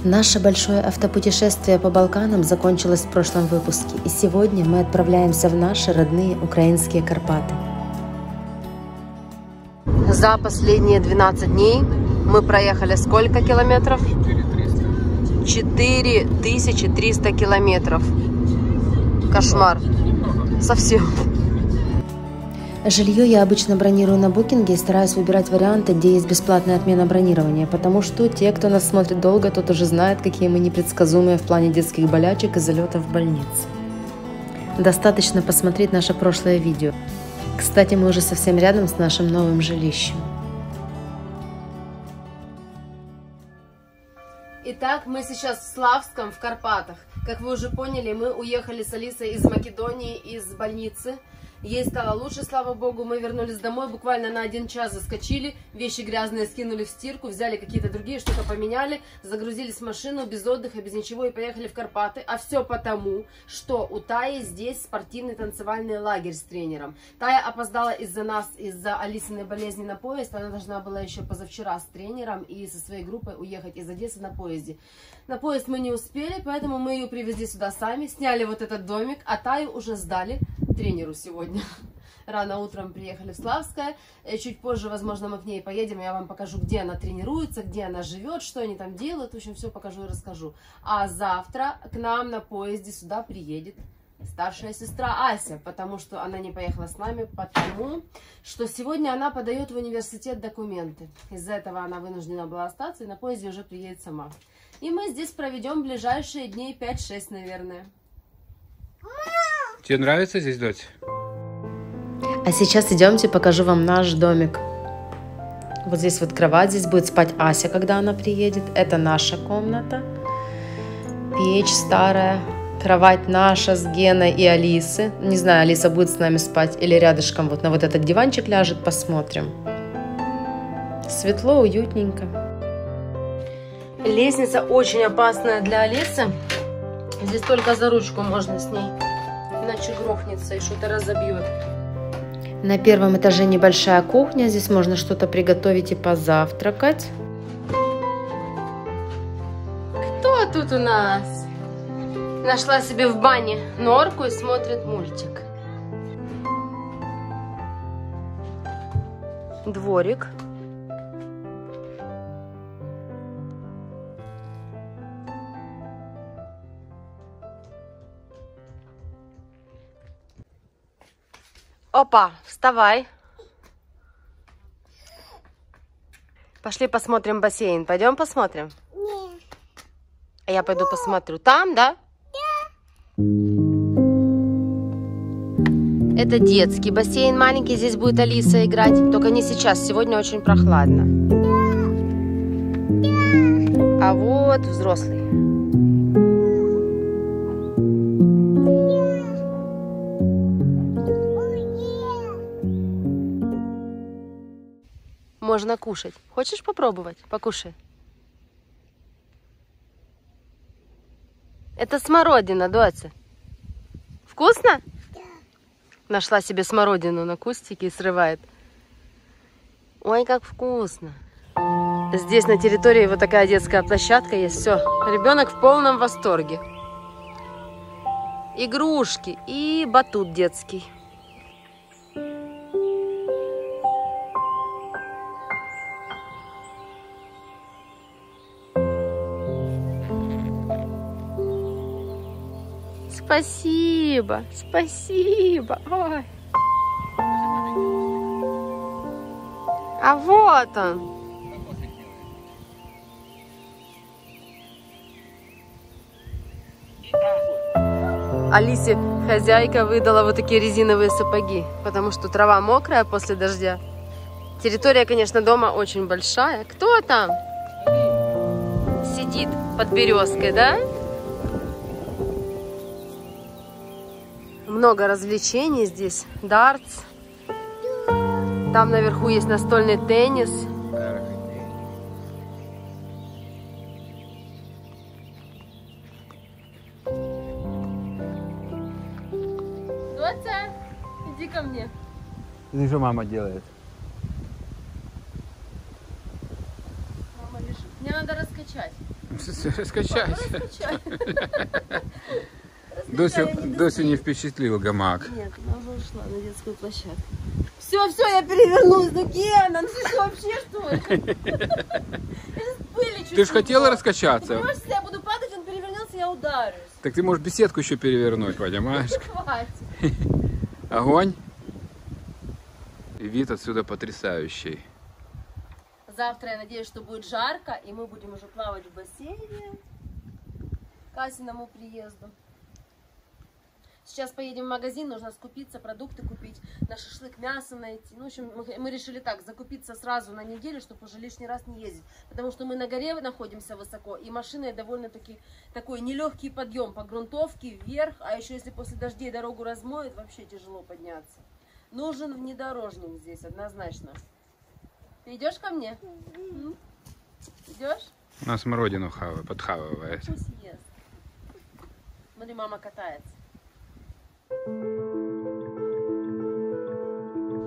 Наше большое автопутешествие по Балканам закончилось в прошлом выпуске, и сегодня мы отправляемся в наши родные украинские Карпаты. За последние 12 дней мы проехали сколько километров? 4300 километров. Кошмар. Совсем. Жилье я обычно бронирую на букинге и стараюсь выбирать варианты, где есть бесплатная отмена бронирования, потому что те, кто нас смотрит долго, тот уже знает, какие мы непредсказуемые в плане детских болячек и залетов в больницу. Достаточно посмотреть наше прошлое видео. Кстати, мы уже совсем рядом с нашим новым жилищем. Итак, мы сейчас в Славском, в Карпатах. Как вы уже поняли, мы уехали с Алисой из Македонии, из больницы. Ей стало лучше, слава богу, мы вернулись домой, буквально на 1 час заскочили, вещи грязные скинули в стирку, взяли какие-то другие, что-то поменяли, загрузились в машину без отдыха, без ничего и поехали в Карпаты. А все потому, что у Таи здесь спортивный танцевальный лагерь с тренером. Тая опоздала из-за нас, из-за Алисиной болезни на поезд, она должна была еще позавчера с тренером и со своей группой уехать из Одессы на поезде. На поезд мы не успели, поэтому мы ее привезли сюда сами, сняли вот этот домик, а Таю уже сдали тренеру сегодня. Рано утром приехали в Славское. Чуть позже, возможно, мы к ней поедем. Я вам покажу, где она тренируется, где она живет, что они там делают. В общем, все покажу и расскажу. А завтра к нам на поезде сюда приедет старшая сестра Ася, потому что она не поехала с нами, потому что сегодня она подает в университет документы. Из-за этого она вынуждена была остаться и на поезде уже приедет сама. И мы здесь проведем ближайшие дней 5-6, наверное. Тебе нравится здесь, дочь? А сейчас идемте, покажу вам наш домик. Вот здесь вот кровать, здесь будет спать Ася, когда она приедет. Это наша комната. Печь старая. Кровать наша с Геной и Алисы. Не знаю, Алиса будет с нами спать или рядышком вот на вот этот диванчик ляжет, посмотрим. Светло, уютненько. Лестница очень опасная для Алисы. Здесь только за ручку можно с ней. Иначе грохнется и что-то разобьет. На первом этаже небольшая кухня. Здесь можно что-то приготовить и позавтракать. Кто тут у нас? Нашла себе в бане норку и смотрит мультик. Дворик. Опа, вставай. Пошли посмотрим бассейн. Пойдем посмотрим? Нет. А я пойду посмотрю. Там, да? Да. Это детский бассейн маленький. Здесь будет Алиса играть. Только не сейчас. Сегодня очень прохладно. Да. А вот взрослый. Можно кушать. Хочешь попробовать? Покушай. Это смородина, доця. Вкусно? Да. Нашла себе смородину на кустике и срывает. Ой, как вкусно. Здесь на территории вот такая детская площадка есть. Все, ребенок в полном восторге. Игрушки и батут детский. Спасибо, спасибо. Ой. А вот он. Алисе хозяйка выдала вот такие резиновые сапоги, потому что трава мокрая после дождя. Территория, конечно, дома очень большая. Кто там? Сидит под березкой, да? Много развлечений здесь. Дартс. Там наверху есть настольный теннис. Доця, иди ко мне. Ну что мама делает? Мама лежит. Мне надо раскачать. Раскачайся. Досю не впечатлил гамак. Нет, она уже ушла на детскую площадку. Все, я перевернулась. Ну, Гена, ну ты вообще, что ли? Ты же хотела раскачаться. Ты понимаешь, если я буду падать, он перевернется, я ударюсь. Так ты можешь беседку еще перевернуть, понимаешь? Хватит. Огонь. И вид отсюда потрясающий. Завтра я надеюсь, что будет жарко, и мы будем уже плавать в бассейне к Асиному приезду. Сейчас поедем в магазин, нужно скупиться, продукты купить, на шашлык мясо найти. Ну, в общем, мы решили так, закупиться сразу на неделю, чтобы уже лишний раз не ездить. Потому что мы на горе находимся высоко, и машиной довольно-таки такой нелегкий подъем по грунтовке вверх. А еще если после дождей дорогу размоет, вообще тяжело подняться. Нужен внедорожник здесь, однозначно. Ты идешь ко мне? Идешь? У нас смородину подхавывает. Пусть ест. Смотри, мама катается.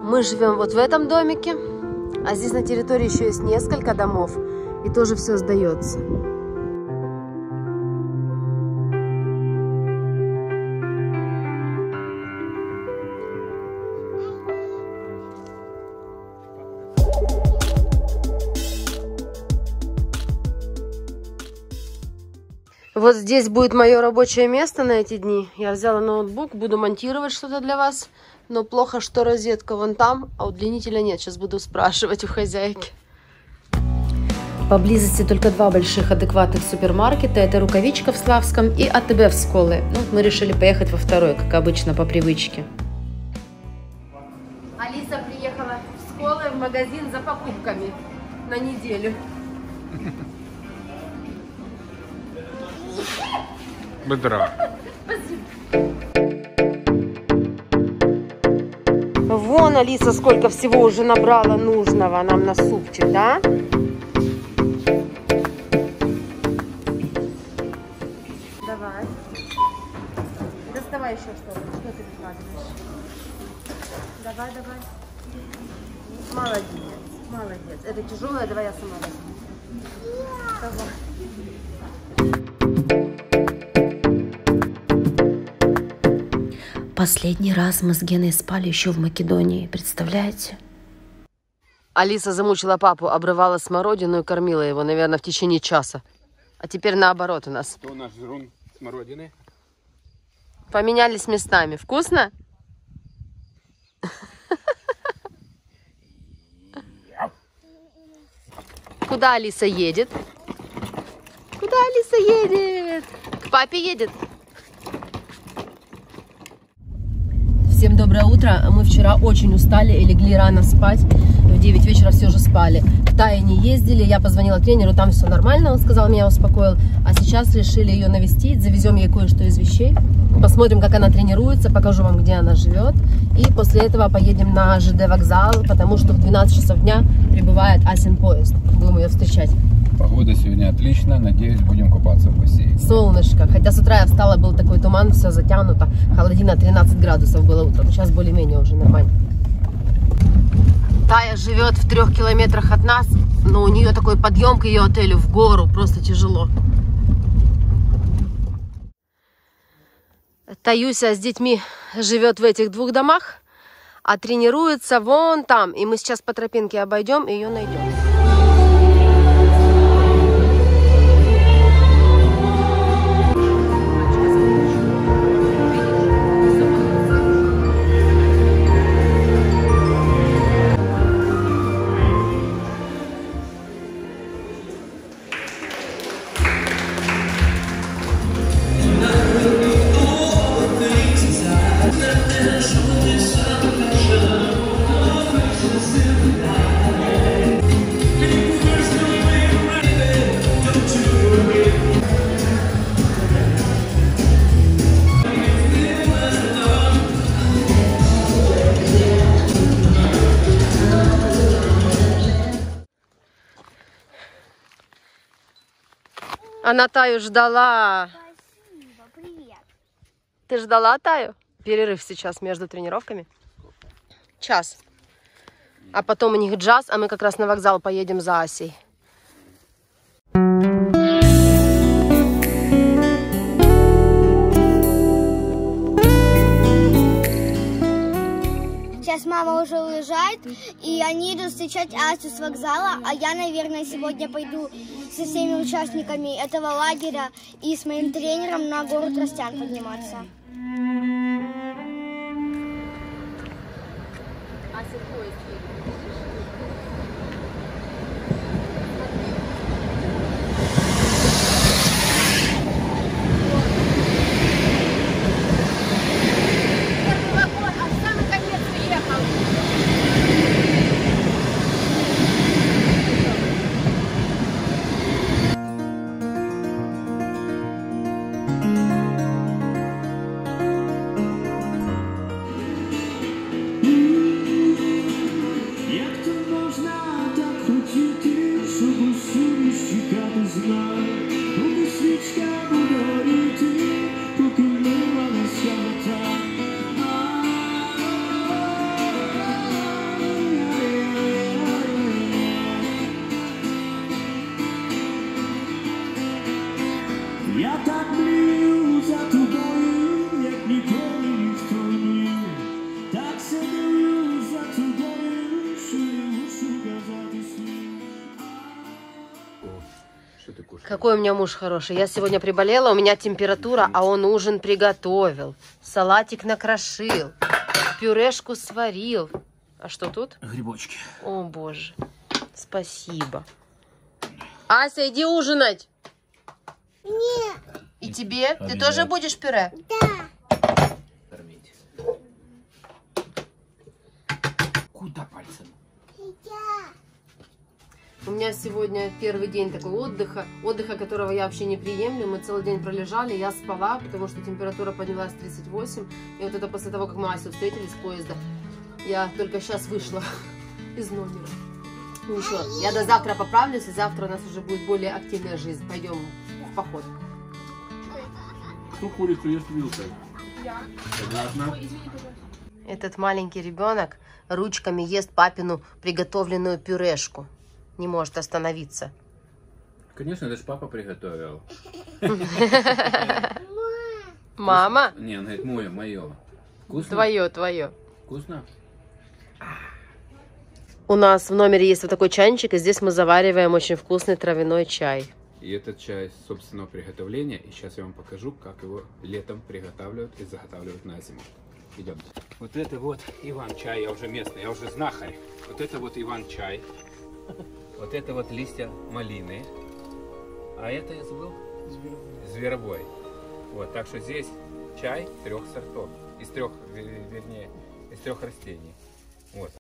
Мы живем вот в этом домике, а здесь на территории еще есть несколько домов, и тоже все сдается. Вот здесь будет мое рабочее место на эти дни. Я взяла ноутбук, буду монтировать что-то для вас. Но плохо, что розетка вон там, а удлинителя нет. Сейчас буду спрашивать у хозяйки. Поблизости только два больших адекватных супермаркета. Это Рукавичка в Славском и АТБ в Сколы. Ну, мы решили поехать во второй, как обычно, по привычке. Алиса приехала в Сколы в магазин за покупками на неделю. Бедра. Вон, Алиса, сколько всего уже набрала нужного нам на супчик, да? Давай. Доставай еще что-то. Что ты выкладываешь? Давай. Молодец. Это тяжелое, давай я сама возьму. Давай. Последний раз мы с Геной спали еще в Македонии, представляете? Алиса замучила папу, обрывала смородину и кормила его, наверное, в течение часа. А теперь наоборот у нас. Кто у нас жрун смородины? Поменялись местами. Вкусно? Куда Алиса едет? Куда Алиса едет? К папе едет. Всем доброе утро. Мы вчера очень устали и легли рано спать. В 9 вечера все же спали. В Тае не ездили. Я позвонила тренеру, там все нормально. Он сказал, меня успокоил. А сейчас решили ее навестить. Завезем ей кое-что из вещей. Посмотрим, как она тренируется. Покажу вам, где она живет. И после этого поедем на ЖД вокзал, потому что в 12 часов дня прибывает Асин поезд. Будем ее встречать. Погода сегодня отлично. Надеюсь, будем купаться в бассейне. Солнышко. Хотя с утра я встала, был такой туман, все затянуто. Холодина 13 градусов было утром. Сейчас более-менее уже нормально. Тая живет в 3 километрах от нас, но у нее такой подъем к ее отелю в гору. Просто тяжело. Таюся с детьми живет в этих 2 домах, а тренируется вон там. И мы сейчас по тропинке обойдем и ее найдем. Она Таю ждала. Спасибо, привет. Ты ждала Таю? Перерыв сейчас между тренировками. Час. А потом у них джаз, а мы как раз на вокзал поедем за Асей. встречают, и они идут встречать Асю с вокзала, а я, наверное, сегодня пойду со всеми участниками этого лагеря и с моим тренером на гору Тростян подниматься. Ася, поезд едет, видишь? Я так млію за тобою, як ніколи ніхто ні. Так сидію за тобою, що не мушу казати слів. Что ты кушаешь? Какой у меня муж хороший. Я сегодня приболела, у меня температура, а он ужин приготовил. Салатик накрошил, пюрешку сварил. А что тут? Грибочки. О, боже. Спасибо. Ася, иди ужинать. Нет. И тебе? Ты меня. тоже будешь пюре? Да. Кормить. Куда пальцем? У меня сегодня первый день такой отдыха, которого я вообще не приемлю. Мы целый день пролежали, я спала, потому что температура поднялась 38. И вот это после того, как мы Асю встретили с поезда, я только сейчас вышла из номера. Ну еще, я до завтра поправлюсь, и завтра у нас уже будет более активная жизнь. Пойдем в поход. Ну, курицу ест вилкой. Согласна? Этот маленький ребенок ручками ест папину приготовленную пюрешку. Не может остановиться. Конечно, это же папа приготовил. Мама? Не, он говорит, мое. Вкусно? Твое. Вкусно? У нас в номере есть вот такой чайничек, и здесь мы завариваем очень вкусный травяной чай. И этот чай собственного приготовления. И сейчас я вам покажу, как его летом приготавливают и заготавливают на зиму. Идем. Вот это вот Иван-чай, я уже местный, я уже знахарь. Вот это вот Иван-чай. Вот это вот листья малины. А это я забыл? Зверобой. Вот, так что здесь чай 3 сортов. Из трех растений. Вот.